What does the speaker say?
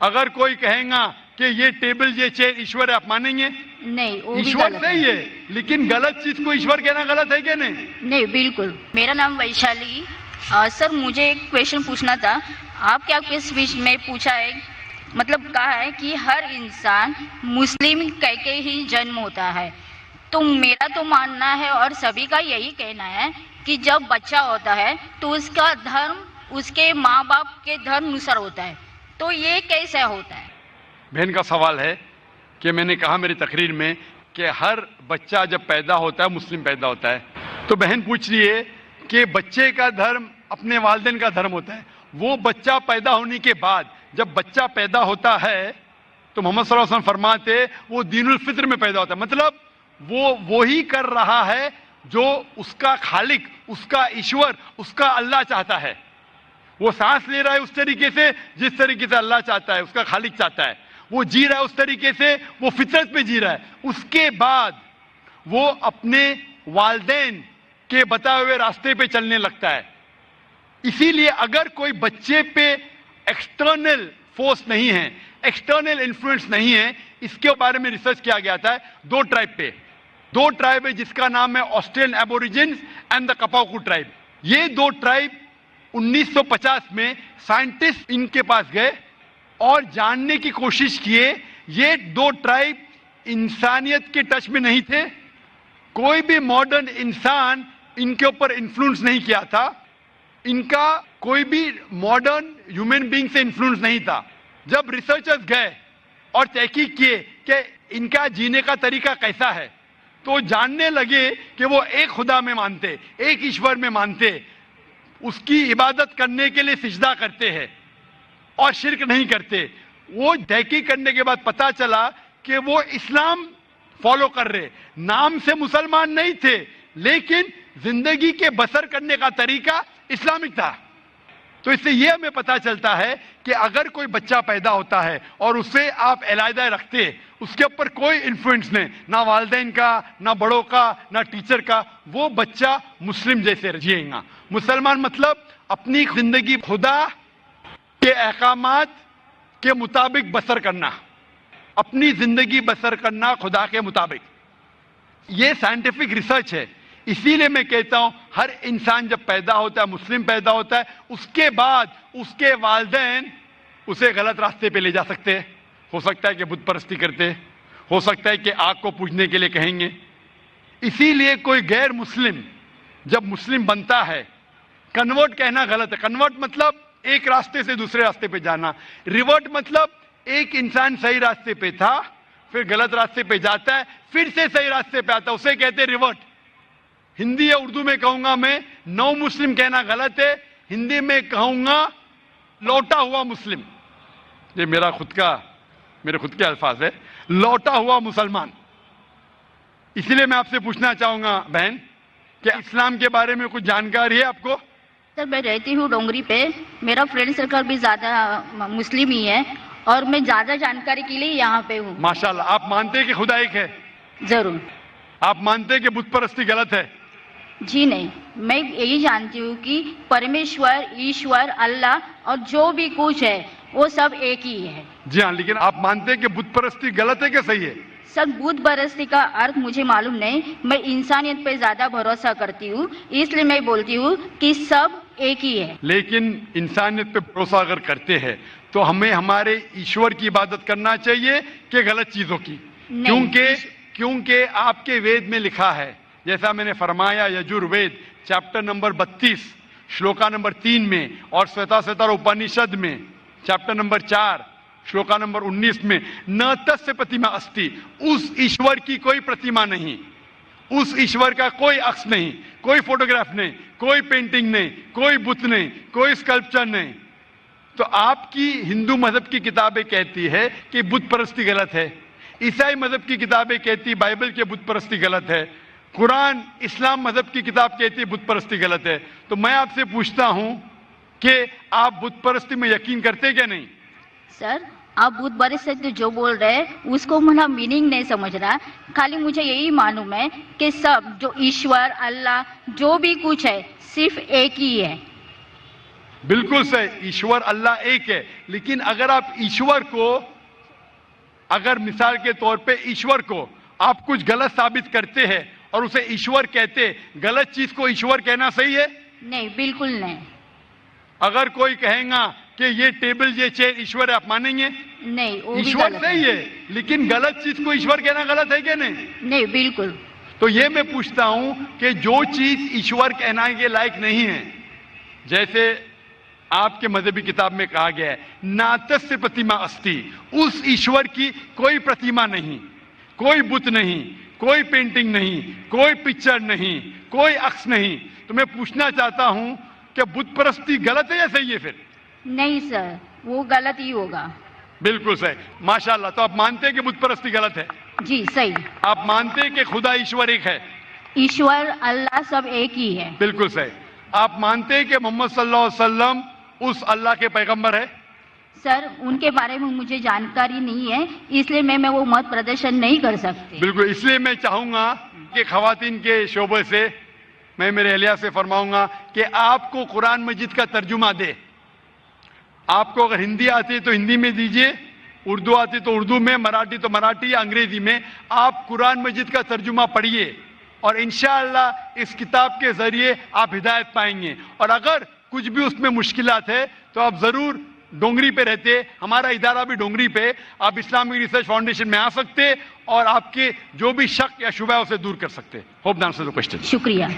अगर कोई कहेगा कि ये टेबल ये चेयर ईश्वर है, आप मानेंगे? नहीं, वो भी ईश्वर गलत सही है, लेकिन गलत चीज को ईश्वर कहना गलत है क्या? नहीं नहीं, बिल्कुल। मेरा नाम वैशाली। सर, मुझे एक क्वेश्चन पूछना था। आप क्या किस विषय में पूछा है, मतलब कहा है कि हर इंसान मुस्लिम कह के ही जन्म होता है। तो मेरा तो मानना है और सभी का यही कहना है कि जब बच्चा होता है तो उसका धर्म उसके माँ बाप के धर्म अनुसार होता है। तो ये कैसे होता है? बहन का सवाल है कि मैंने कहा मेरी तकरीर में कि हर बच्चा जब पैदा होता है मुस्लिम पैदा होता है। तो बहन पूछ रही है कि बच्चे का धर्म अपने वालिदैन का धर्म होता है। वो बच्चा पैदा होने के बाद जब बच्चा पैदा होता है तो मोहम्मद सल्लल्लाहु अलैहि वसल्लम फरमाते वो दीनुल फित्र में पैदा होता है, मतलब वो ही कर रहा है जो उसका खालिक, उसका ईश्वर, उसका अल्लाह चाहता है। वो सांस ले रहा है उस तरीके से जिस तरीके से अल्लाह चाहता है, उसका खालिक चाहता है। वो जी रहा है उस तरीके से, वो फितरत पे जी रहा है। उसके बाद वो अपने वालिदैन के बताए हुए रास्ते पे चलने लगता है। इसीलिए अगर कोई बच्चे पे एक्सटर्नल फोर्स नहीं है, एक्सटर्नल इन्फ्लुएंस नहीं है, इसके बारे में रिसर्च किया गया था दो ट्राइब पे। दो ट्राइब है जिसका नाम है Australian Aborigines and the Kapauku tribe. ये दो ट्राइब 1950 में साइंटिस्ट इनके पास गए और जानने की कोशिश किए। ये दो ट्राइब इंसानियत के टच में नहीं थे, कोई भी मॉडर्न इंसान इनके ऊपर इन्फ्लुएंस नहीं किया था, इनका कोई भी मॉडर्न ह्यूमन बीइंग से इन्फ्लुएंस नहीं था। जब रिसर्चर्स गए और तहकीक किए कि इनका जीने का तरीका कैसा है, तो जानने लगे कि वो एक खुदा में मानते, एक ईश्वर में मानते, उसकी इबादत करने के लिए सिजदा करते हैं और शिर्क नहीं करते। वो तहकीक करने के बाद पता चला कि वो इस्लाम फॉलो कर रहे, नाम से मुसलमान नहीं थे, लेकिन जिंदगी के बसर करने का तरीका इस्लामिक था। तो इससे यह हमें पता चलता है कि अगर कोई बच्चा पैदा होता है और उसे आप अलहदा रखते, उसके ऊपर कोई इन्फ्लुएंस नहीं, ना वालिदैन का, ना बड़ों का, ना टीचर का, वो बच्चा मुस्लिम जैसे जिएगा। मुसलमान मतलब अपनी जिंदगी खुदा के अहकामात के मुताबिक बसर करना, अपनी जिंदगी बसर करना खुदा के मुताबिक। ये साइंटिफिक रिसर्च है। इसीलिए मैं कहता हूं हर इंसान जब पैदा होता है, मुस्लिम पैदा होता है, उसके बाद उसके वालिदैन उसे गलत रास्ते पे ले जा सकते हैं। हो सकता है कि बुत परस्ती करते, हो सकता है कि आग को पूजने के लिए कहेंगे। इसीलिए कोई गैर मुस्लिम जब मुस्लिम बनता है, कन्वर्ट कहना गलत है। कन्वर्ट मतलब एक रास्ते से दूसरे रास्ते पे जाना। रिवर्ट मतलब एक इंसान सही रास्ते पे था, फिर गलत रास्ते पे जाता है, फिर से सही रास्ते पे आता है, उसे कहते हैं रिवर्ट। हिंदी या उर्दू में कहूंगा मैं, नौ मुस्लिम कहना गलत है, हिंदी में कहूंगा लौटा हुआ मुस्लिम। ये मेरे खुद के अल्फाज है, लौटा हुआ मुसलमान। इसलिए मैं आपसे पूछना चाहूंगा बहन, क्या इस्लाम के बारे में कुछ जानकारी है आपको? सर, मैं रहती हूँ डोंगरी पे, मेरा फ्रेंड सर्कल भी ज़्यादा मुस्लिम ही है और मैं ज़्यादा जानकारी के लिए यहाँ पे हूँ। माशाल्लाह। आप मानते हैं कि खुदा एक है? जरूर। आप मानते हैं कि बुत परस्ती गलत है? जी नहीं, मैं यही जानती हूँ कि परमेश्वर, ईश्वर, अल्लाह और जो भी कुछ है वो सब एक ही है। जी हाँ, लेकिन आप मानते हैं कि बुत परस्ती गलत है क्या सही है? सर, बुत परस्ती का अर्थ मुझे मालूम नहीं, मैं इंसानियत पे ज्यादा भरोसा करती हूँ, इसलिए मैं बोलती हूँ कि सब एक ही है। लेकिन इंसानियत पे भरोसा अगर करते हैं तो हमें हमारे ईश्वर की इबादत करना चाहिए कि गलत चीजों की? क्योंकि आपके वेद में लिखा है, जैसा मैंने फरमाया, Yajurveda chapter number 32 shloka number 3 में और श्वेताश्वतर उपनिषद में चैप्टर नंबर 4 श्लोका नंबर 19 में, न तस्य प्रतिमा अस्ति, उस ईश्वर की कोई प्रतिमा नहीं, उस ईश्वर का कोई अक्ष नहीं, कोई फोटोग्राफ नहीं, कोई पेंटिंग नहीं, कोई बुत नहीं, कोई स्कल्पचर नहीं। तो आपकी हिंदू मजहब की किताबें कहती है कि बुत परस्ती गलत है, ईसाई मजहब की किताबें कहती बाइबल के बुत परस्ती गलत है, कुरान इस्लाम मजहब की किताब कहती है बुत परस्ती गलत है। तो मैं आपसे पूछता हूं कि आप बुत परस्ती में यकीन करते क्या नहीं? सर, आप बुत परस्ती जो बोल रहे हैं उसको मेरा मीनिंग नहीं समझ रहा, खाली मुझे यही मालूम है कि सब जो ईश्वर, अल्लाह, जो भी कुछ है सिर्फ एक ही है। बिल्कुल सही, ईश्वर अल्लाह एक है। लेकिन अगर आप ईश्वर को, अगर मिसाल के तौर पे ईश्वर को आप कुछ गलत साबित करते हैं और उसे ईश्वर कहते, गलत चीज को ईश्वर कहना सही है? नहीं, बिल्कुल नहीं। अगर कोई कहेगा कि ये टेबल ये चेयर ईश्वर है, आप मानेंगे? नहीं, वो भी ईश्वर गलत सही है, लेकिन गलत चीज को ईश्वर कहना गलत है क्या? नहीं। नहीं, बिल्कुल। तो ये मैं पूछता हूं कि जो चीज ईश्वर कहना के लायक नहीं है, जैसे आपके मजहबी किताब में कहा गया है नातस्य प्रतिमा अस्ति, उस ईश्वर की कोई प्रतिमा नहीं, कोई बुत नहीं, कोई पेंटिंग नहीं, कोई पिक्चर नहीं, कोई अक्स नहीं। तो मैं पूछना चाहता हूं कि बुत परस्ती गलत है या सही है? फिर नहीं सर, वो गलत ही होगा। बिल्कुल सही, माशाल्लाह। तो आप मानते हैं कि बुत परस्ती गलत है? जी सही। आप मानते हैं कि खुदा ईश्वर एक है? ईश्वर अल्लाह सब एक ही है। बिल्कुल सही। आप मानते हैं कि मोहम्मद सल्लल्लाहु अलैहि वसल्लम उस अल्लाह के पैगंबर है? सर, उनके बारे में मुझे जानकारी नहीं है, इसलिए मैं वो मत प्रदर्शन नहीं कर सकती। बिल्कुल, इसलिए मैं चाहूंगा कि खवातीन के शोबे से मैं मेरे एहलिया से फरमाऊंगा कि आपको कुरान मजीद का तर्जुमा दे। आपको अगर हिंदी आती है तो हिंदी में दीजिए, उर्दू आती तो उर्दू में, मराठी तो मराठी या अंग्रेजी में। आप कुरान मजीद का तर्जुमा पढ़िए और इंशाअल्लाह इस किताब के जरिए आप हिदायत पाएंगे। और अगर कुछ भी उसमें मुश्किलात है तो आप जरूर डोंगरी पे रहते, हमारा इदारा भी डोंगरी पे, आप इस्लामिक रिसर्च फाउंडेशन में आ सकते और आपके जो भी शक या शुबह है उसे दूर कर सकते। Hope the answer the question. शुक्रिया।